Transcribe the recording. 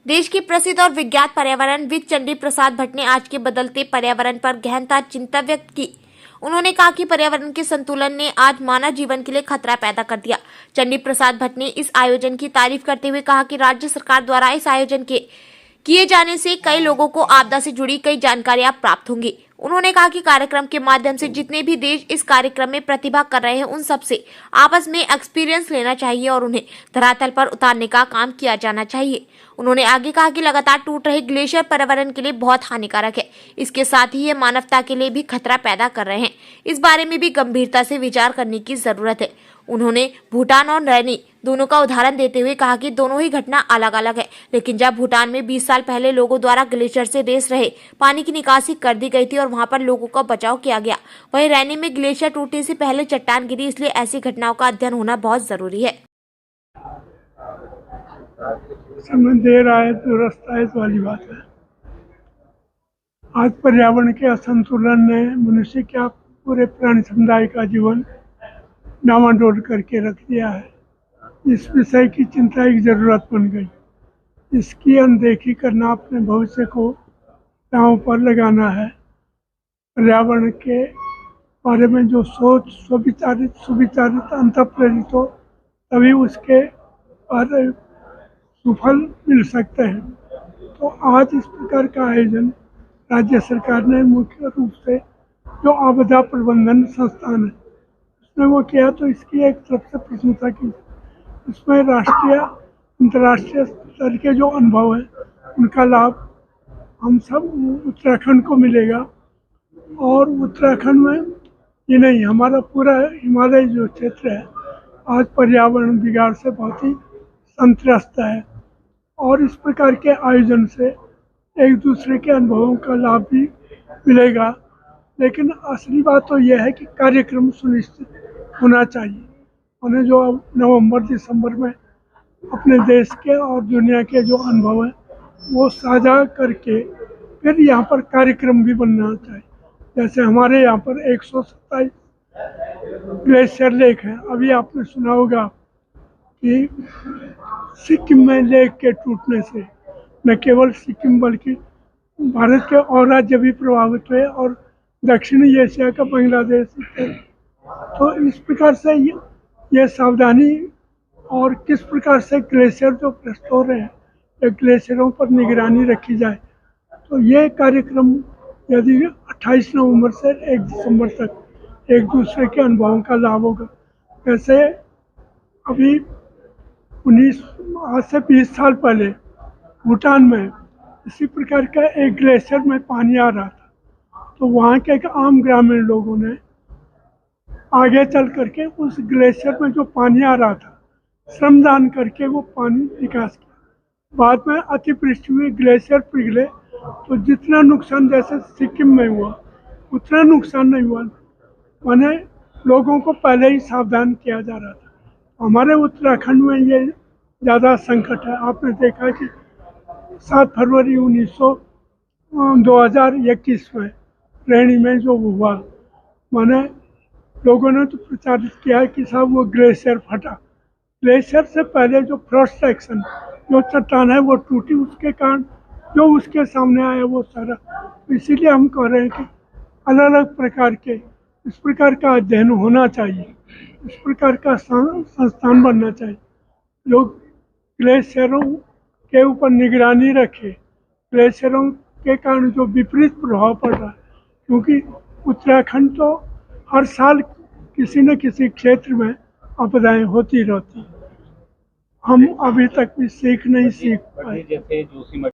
देश के प्रसिद्ध और विख्यात पर्यावरणविद चंडी प्रसाद भट्ट ने आज के बदलते पर्यावरण पर गहनता चिंता व्यक्त की। उन्होंने कहा कि पर्यावरण के संतुलन ने आज मानव जीवन के लिए खतरा पैदा कर दिया। चंडी प्रसाद भट्ट ने इस आयोजन की तारीफ करते हुए कहा कि राज्य सरकार द्वारा इस आयोजन के किए जाने से कई लोगों को आपदा से जुड़ी कई जानकारियां प्राप्त होंगी। उन्होंने कहा कि कार्यक्रम के माध्यम से जितने भी देश इस कार्यक्रम में प्रतिभा कर रहे हैं उन सबसे आपस में एक्सपीरियंस लेना चाहिए और उन्हें धरातल पर उतारने का काम किया जाना चाहिए। उन्होंने आगे कहा कि लगातार टूट रहे ग्लेशियर पर्यावरण के लिए बहुत हानिकारक है, इसके साथ ही ये मानवता के लिए भी खतरा पैदा कर रहे हैं। इस बारे में भी गंभीरता से विचार करने की जरूरत है। उन्होंने भूटान और रैनी दोनों का उदाहरण देते हुए कहा कि दोनों ही घटना अलग अलग है, लेकिन जब भूटान में 20 साल पहले लोगों द्वारा ग्लेशियर से रिस रहे पानी की निकासी कर दी गई थी और वहां पर लोगों का बचाव किया गया, वहीं रैनी में ग्लेशियर टूटने से पहले चट्टान गिरी, इसलिए ऐसी घटनाओं का अध्ययन होना बहुत जरूरी है। समय दे रहा है तो रास्ता है वाली बात है। आज पर्यावरण के असंतुलन ने मनुष्य क्या पूरे प्राणी समुदाय का जीवन डामाडोल करके रख दिया है। इस विषय की चिंता की जरूरत बन गई। इसकी अनदेखी करना अपने भविष्य को दांव पर लगाना है। पर्यावरण के बारे में जो सोच सुविचारित अंतःप्रेरित हो तभी उसके पर सुफल मिल सकते हैं। तो आज इस प्रकार का आयोजन राज्य सरकार ने मुख्य रूप से जो आपदा प्रबंधन संस्थान है उसने वो किया, तो इसकी एक तरफ से प्रशंसा की। इसमें राष्ट्रीय अंतर्राष्ट्रीय स्तर के जो अनुभव है उनका लाभ हम सब उत्तराखंड को मिलेगा। और उत्तराखंड में ये नहीं, हमारा पूरा हिमालय जो क्षेत्र है आज पर्यावरण बिगाड़ से बहुत ही संत्रस्त है। और इस प्रकार के आयोजन से एक दूसरे के अनुभवों का लाभ भी मिलेगा। लेकिन असली बात तो यह है कि कार्यक्रम सुनिश्चित होना चाहिए। उन्हें जो नवंबर दिसंबर में अपने देश के और दुनिया के जो अनुभव हैं वो साझा करके फिर यहाँ पर कार्यक्रम भी बनना चाहिए। जैसे हमारे यहाँ पर 127 ग्लेशियर लेक हैं। अभी आपने सुना होगा कि सिक्किम में लेक के टूटने से न केवल सिक्किम बल्कि भारत के और राज्य भी प्रभावित हुए और दक्षिणी एशिया का बांग्लादेश। तो इस प्रकार से ये सावधानी और किस प्रकार से ग्लेशियर जो भ्रष्ट हो रहे हैं या ग्लेशियरों पर निगरानी रखी जाए, तो ये कार्यक्रम यदि 28 नवंबर से 1 दिसंबर तक एक दूसरे के अनुभवों का लाभ होगा। वैसे अभी आज से 20 साल पहले भूटान में इसी प्रकार का एक ग्लेशियर में पानी आ रहा था, तो वहाँ के एक आम ग्रामीण लोगों ने आगे चल करके उस ग्लेशियर में जो पानी आ रहा था श्रमदान करके वो पानी निकास किया। बाद में अतिवृष्टि हुई, ग्लेशियर पिघले, तो जितना नुकसान जैसे सिक्किम में हुआ उतना नुकसान नहीं हुआ। माने लोगों को पहले ही सावधान किया जा रहा था। हमारे उत्तराखंड में ये ज़्यादा संकट है। आपने देखा कि 7 फरवरी 2021 में रैनी में जो हुआ, माने लोगों ने तो प्रचारित किया है कि साहब वो ग्लेशियर फटा। ग्लेशियर से पहले जो फ्रॉस्ट एक्शन, जो चट्टान है वो टूटी, उसके कारण जो उसके सामने आया वो सारा। इसीलिए हम कह रहे हैं कि अलग अलग प्रकार के इस प्रकार का अध्ययन होना चाहिए, इस प्रकार का संस्थान बनना चाहिए जो ग्लेशियरों के ऊपर निगरानी रखे। ग्लेशियरों के कारण जो विपरीत प्रभाव पड़ रहा है, क्योंकि उत्तराखंड तो हर साल किसी न किसी क्षेत्र में आपदाएं होती रहती। हम अभी तक भी नहीं सीख पाए।